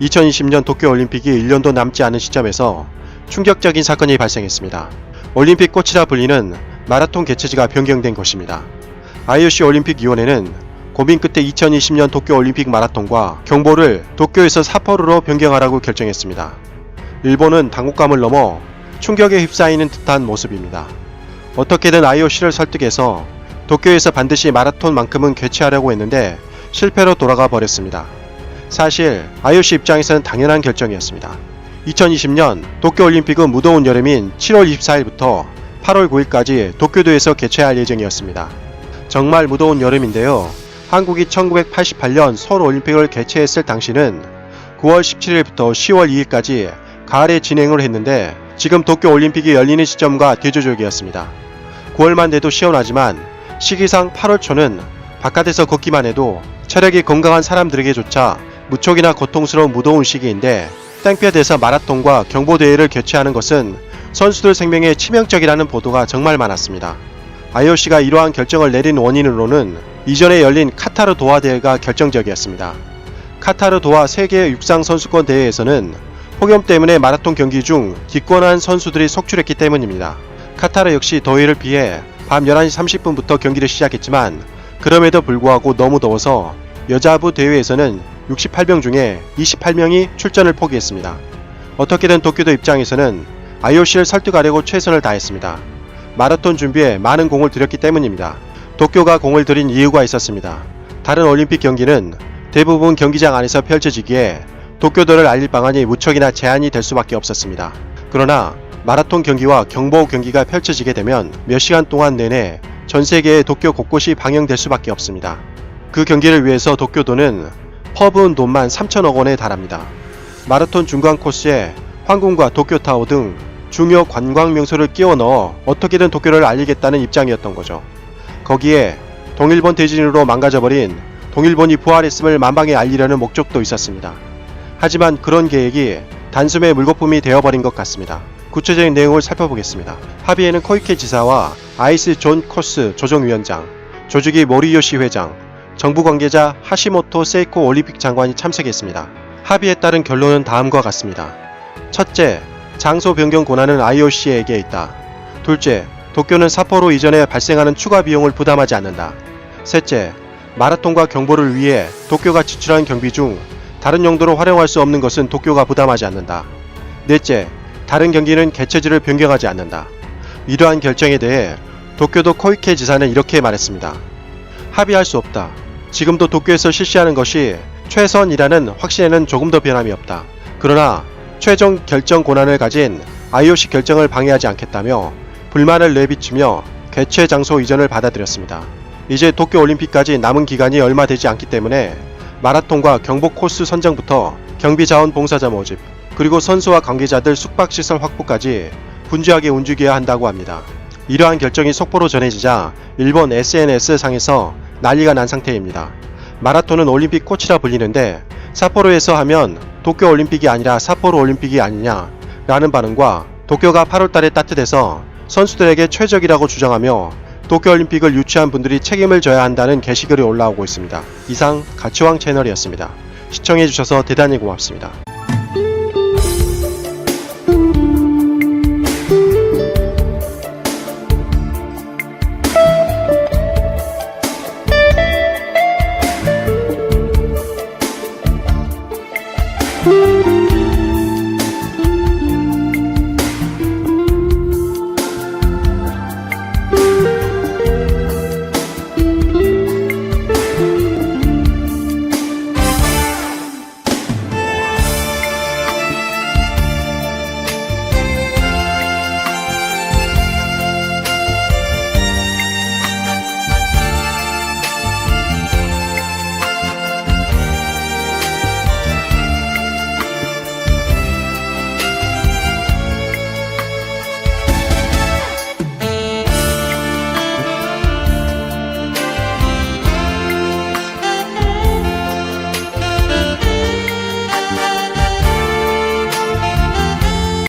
2020년 도쿄올림픽이 1년도 남지 않은 시점에서 충격적인 사건이 발생했습니다. 올림픽 꽃이라 불리는 마라톤 개최지가 변경된 것입니다. IOC 올림픽위원회는 고민 끝에 2020년 도쿄올림픽 마라톤과 경보를 도쿄에서 삿포로로 변경하라고 결정했습니다. 일본은 당혹감을 넘어 충격에 휩싸이는 듯한 모습입니다. 어떻게든 IOC를 설득해서 도쿄에서 반드시 마라톤만큼은 개최하려고 했는데 실패로 돌아가 버렸습니다. 사실 IOC 입장에서는 당연한 결정이었습니다. 2020년 도쿄올림픽은 무더운 여름인 7월 24일부터 8월 9일까지 도쿄도에서 개최할 예정이었습니다. 정말 무더운 여름인데요. 한국이 1988년 서울올림픽을 개최했을 당시는 9월 17일부터 10월 2일까지 가을에 진행을 했는데 지금 도쿄올림픽이 열리는 시점과 대조적이었습니다. 9월만 돼도 시원하지만 시기상 8월 초는 바깥에서 걷기만 해도 체력이 건강한 사람들에게조차 무척이나 고통스러운 무더운 시기인데 땡볕에서 마라톤과 경보대회를 개최하는 것은 선수들 생명에 치명적이라는 보도가 정말 많았습니다. IOC가 이러한 결정을 내린 원인으로는 이전에 열린 카타르 도하 대회가 결정적이었습니다. 카타르 도하 세계 육상 선수권 대회에서는 폭염 때문에 마라톤 경기 중 기권한 선수들이 속출했기 때문입니다. 카타르 역시 더위를 피해 밤 11시 30분부터 경기를 시작했지만 그럼에도 불구하고 너무 더워서 여자부 대회에서는 68명 중에 28명이 출전을 포기했습니다. 어떻게든 도쿄도 입장에서는 IOC를 설득하려고 최선을 다했습니다. 마라톤 준비에 많은 공을 들였기 때문입니다. 도쿄가 공을 들인 이유가 있었습니다. 다른 올림픽 경기는 대부분 경기장 안에서 펼쳐지기에 도쿄도를 알릴 방안이 무척이나 제한이 될 수밖에 없었습니다. 그러나 마라톤 경기와 경보 경기가 펼쳐지게 되면 몇 시간 동안 내내 전 세계의 도쿄 곳곳이 방영될 수밖에 없습니다. 그 경기를 위해서 도쿄도는 퍼부은 돈만 3천억 원에 달합니다. 마라톤 중간 코스에 황궁과 도쿄타워 등 중요 관광 명소를 끼워 넣어 어떻게든 도쿄를 알리겠다는 입장이었던 거죠. 거기에 동일본 대진으로 망가져버린 동일본이 부활했음을 만방에 알리려는 목적도 있었습니다. 하지만 그런 계획이 단숨에 물거품이 되어버린 것 같습니다. 구체적인 내용을 살펴보겠습니다. 합의에는 코이케 지사와 아이스 존 코스 조정위원장, 조주기 모리요시 회장, 정부 관계자 하시모토 세이코 올림픽 장관이 참석했습니다. 합의에 따른 결론은 다음과 같습니다. 첫째, 장소 변경 권한은 IOC에게 있다. 둘째, 도쿄는 삿포로 이전에 발생하는 추가 비용을 부담하지 않는다. 셋째, 마라톤과 경보를 위해 도쿄가 지출한 경비 중 다른 용도로 활용할 수 없는 것은 도쿄가 부담하지 않는다. 넷째, 다른 경기는 개최지를 변경하지 않는다. 이러한 결정에 대해 도쿄도 코이케 지사는 이렇게 말했습니다. 합의할 수 없다. 지금도 도쿄에서 실시하는 것이 최선이라는 확신에는 조금 더 변함이 없다. 그러나 최종 결정 권한을 가진 IOC 결정을 방해하지 않겠다며 불만을 내비치며 개최 장소 이전을 받아들였습니다. 이제 도쿄올림픽까지 남은 기간이 얼마 되지 않기 때문에 마라톤과 경보 코스 선정부터 경비자원 봉사자 모집, 그리고 선수와 관계자들 숙박시설 확보까지 분주하게 움직여야 한다고 합니다. 이러한 결정이 속보로 전해지자 일본 SNS상에서 난리가 난 상태입니다. 마라톤은 올림픽 꽃이라 불리는데 삿포로에서 하면 도쿄올림픽이 아니라 삿포로올림픽이 아니냐 라는 반응과 도쿄가 8월달에 따뜻해서 선수들에게 최적이라고 주장하며 도쿄올림픽을 유치한 분들이 책임을 져야 한다는 게시글이 올라오고 있습니다. 이상 가치왕 채널이었습니다. 시청해주셔서 대단히 고맙습니다.